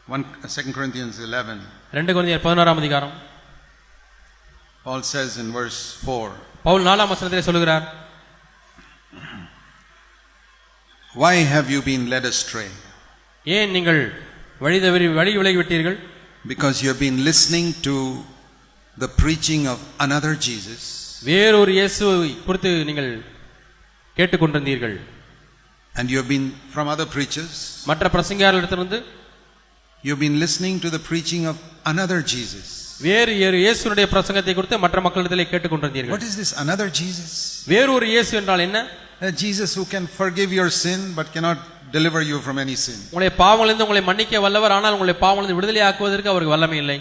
2 Corinthians 11. 2 கொரிந்தியர் 11ஆம் அதிகாரம். Paul says in verse 4. Pavul 4ஆம் வசனத்திலே சொல்கிறார், Why have you been led astray? ஏன் நீங்கள் வழி விலகி விட்டீர்கள்? Because you have been listening to the preaching of another Jesus. வேறொரு இயேசுவை குறித்து நீங்கள் கேட்டுக்கொண்டிருந்தீர்கள். And you have been from other preachers. மற்ற பிரசங்கியாளரிடமிருந்து you have been listening to the preaching of another Jesus. வேறு இயேசுவுடைய பிரசங்கத்தை குறித்து மற்ற மக்களிடத்திலே கேட்டுக்கொண்டிருந்தீர்கள். What is this another Jesus? வேறொரு இயேசு என்றால் என்ன? A Jesus who can forgive your sin but cannot deliver you from any sin. உங்களுடைய பாவங்களிலிருந்து உங்களை மன்னிக்க வல்லவர், ஆனால் உங்களுடைய பாவங்களிலிருந்து விடுதலையாக்குவதற்கு அவருக்கு வல்லமை இல்லை.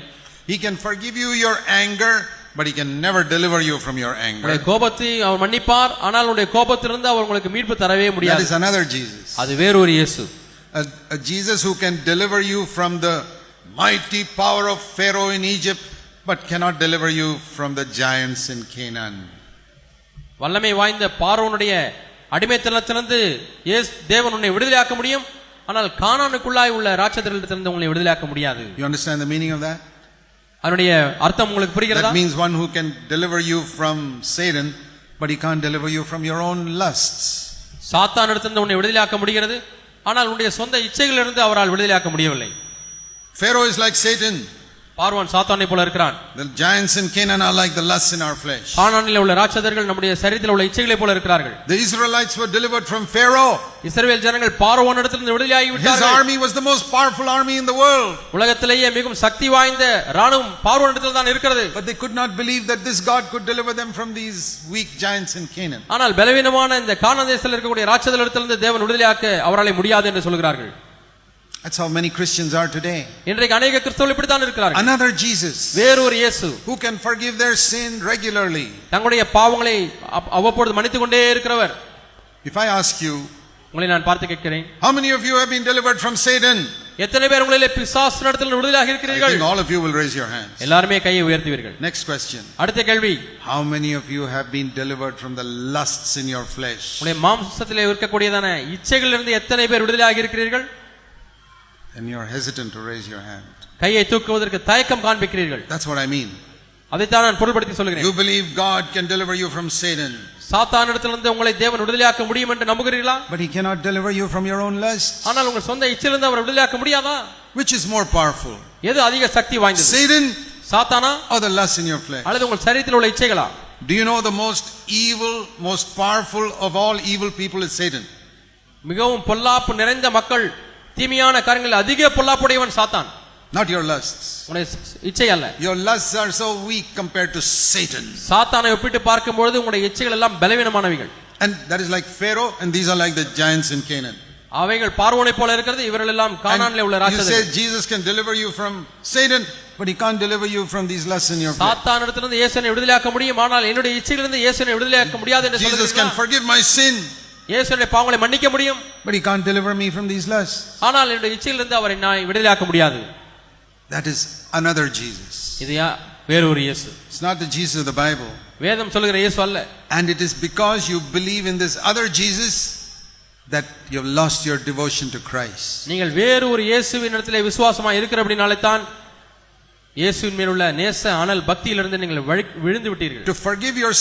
He can forgive you your anger but he can never deliver you from your anger. உங்களுடைய கோபத்தை அவர் மன்னிப்பார், ஆனால் உங்களுடைய கோபத்திலிருந்து அவர் உங்களுக்கு மீட்பு தரவே முடியாது. That is another Jesus. அது வேறொரு இயேசு. A Jesus who can deliver you from the mighty power of Pharaoh in Egypt but cannot deliver you from the giants in Canaan. வல்லமை வாய்ந்த பார்வோனுடைய அடிமைத்தனத்திலிருந்து தேவன் உன்னை விடுதலையாக்க முடியும், ஆனால் கானானுக்குள்ளாய் உள்ள ராட்சதர்களிடத்திலிருந்து உங்களை விடுதலையாக்க முடியாது. You understand the meaning of that? அதனுடைய அர்த்தம் உங்களுக்கு புரிகிறதா? That means one who can deliver you from Satan but he can't deliver you from your own lusts. சாத்தானிடத்திலிருந்து உன்னை விடுதலையாக்க முடிகிறது, ஆனால் உன்னுடைய சொந்த இச்சைகளிலிருந்து அவரால் விடுதலையாக்க முடியவில்லை. Pharaoh is like Satan. பார்வோன் சாத்தானை போல இருக்கிறான். The giants in Canaan are like the lusts in our flesh. கானானிலே உள்ள ராட்சதர்கள் நம்முடைய சரீரத்தில் உள்ள இச்சைகளை போல இருக்கிறார்கள். The Israelites were delivered from Pharaoh. இஸ்ரவேல் ஜனங்கள் பார்வோனிடத்திலிருந்து விடுதலையாகி விட்டார்கள். His army was the most powerful army in the world. உலகத்திலேயே மிகவும் சக்தி வாய்ந்த ராணுவம் பார்வோனிடத்தில் தான் இருக்கிறது. But they could not believe that this God could deliver them from these weak giants in Canaan. ஆனால் பலவீனமான இந்த கானான் தேசத்தில் இருக்கக்கூடிய ராட்சதர்களிடத்திலிருந்து தேவன் விடுதலையாக்க அவராலே முடியாது என்று சொல்கிறார்கள். That's how many Christians are today. இன்றைக்கு अनेक கிறிஸ்தவர்கள் இப்படி தான் இருக்கிறார்கள். Another Jesus. வேறொரு இயேசு who can forgive their sin regularly. தங்களுடைய பாவங்களை அவ்வப்பொழுது மன்னித்துக் கொண்டே இருக்கிறவர். If I ask you, உங்களை நான் பார்த்து கேட்கிறேன், how many of you have been delivered from Satan? எத்தனை பேர் உங்களிலே பிசாசினிடத்திலிருந்து விடுதலையாகி இருக்கிறீர்கள்? I think all of you will raise your hands. எல்லாரும் கையை உயர்த்துவீர்கள். Next question. அடுத்த கேள்வி, how many of you have been delivered from the lusts in your flesh? உங்களுடைய மாம்சத்திலே இருக்கக்கூடியதான இச்சைகளிலிருந்து எத்தனை பேர் விடுதலையாகி இருக்கிறீர்கள்? And you are hesitant to raise your hand. கையை தூக்குவதற்கு தயக்கம் காண்பிக்கிறீர்கள். That's what I mean. அதைத்தான் நான் பொருள்படுத்தி சொல்கிறேன். You believe God can deliver you from Satan. சாத்தானிடத்திலிருந்து உங்களை தேவன் விடுதலையாக்க முடியும் என்று நம்புகிறீர்களா? But he cannot deliver you from your own lusts. ஆனால் உங்கள் சொந்த இச்சையிலிருந்து அவர் விடுதலையாக்க முடியாதா? Which is more powerful? எது அதிக சக்தி வாய்ந்தது? Satan, சாத்தானா, or the lusts in your flesh? அல்லது உங்கள் சரீரத்தில் உள்ள இச்சைகளா? Do you know the most evil, most powerful of all evil people is Satan? மிகவும் பொல்லாப்பு நிறைந்த மக்கள், தீமையான காரியங்கள் அதிக பொல்லாப்புடையவன் சாத்தான். Not your lusts. உங்களுடைய இச்சை அல்ல. Your lusts are so weak compared to Satan. சாத்தானை ஒப்பிட்டு பார்க்கும்போது உங்களுடைய இச்சைகள் எல்லாம் பலவீனமானவைகள். And that is like Pharaoh, and these are like the giants in Canaan. அவைகள் பார்வோனை போல இருக்கிறது, இவர்கள் எல்லாம் கானானிலே உள்ள ராட்சதர்கள். You say Jesus can deliver you from Satan, but he can't deliver you from these lusts in your flesh. சாத்தானிடத்திலிருந்து இயேசுவை விடுதலையாக்க முடியும், ஆனால் என்னுடைய இச்சைகளிலிருந்து இயேசுவை விடுதலையாக்க முடியாது என்று சொல்கிறீர்களா? Jesus can forgive my sin. இயேசுவுடைய பாவங்களை மன்னிக்க முடியும், but he can't deliver me from these lusts. ஆனால் என்னுடைய இச்சையிலிருந்து அவரை நான் விடுதலையாக்க முடியாது. That is another Jesus. இது வேறொரு இயேசு. It's not the Jesus of the Bible. வேதம் சொல்கிற இயேசு அல்ல. And it is because you believe in this other Jesus that you have lost your devotion to Christ. நீங்கள் வேறொரு இயேசுவினிடத்திலே விசுவாசமாக இருக்கிறபடினாலே தான் இயேசுவின் மேல் உள்ள நேச அனல் பக்தியிலிருந்து நீங்கள் விழுந்து விட்டீர்கள். To forgive your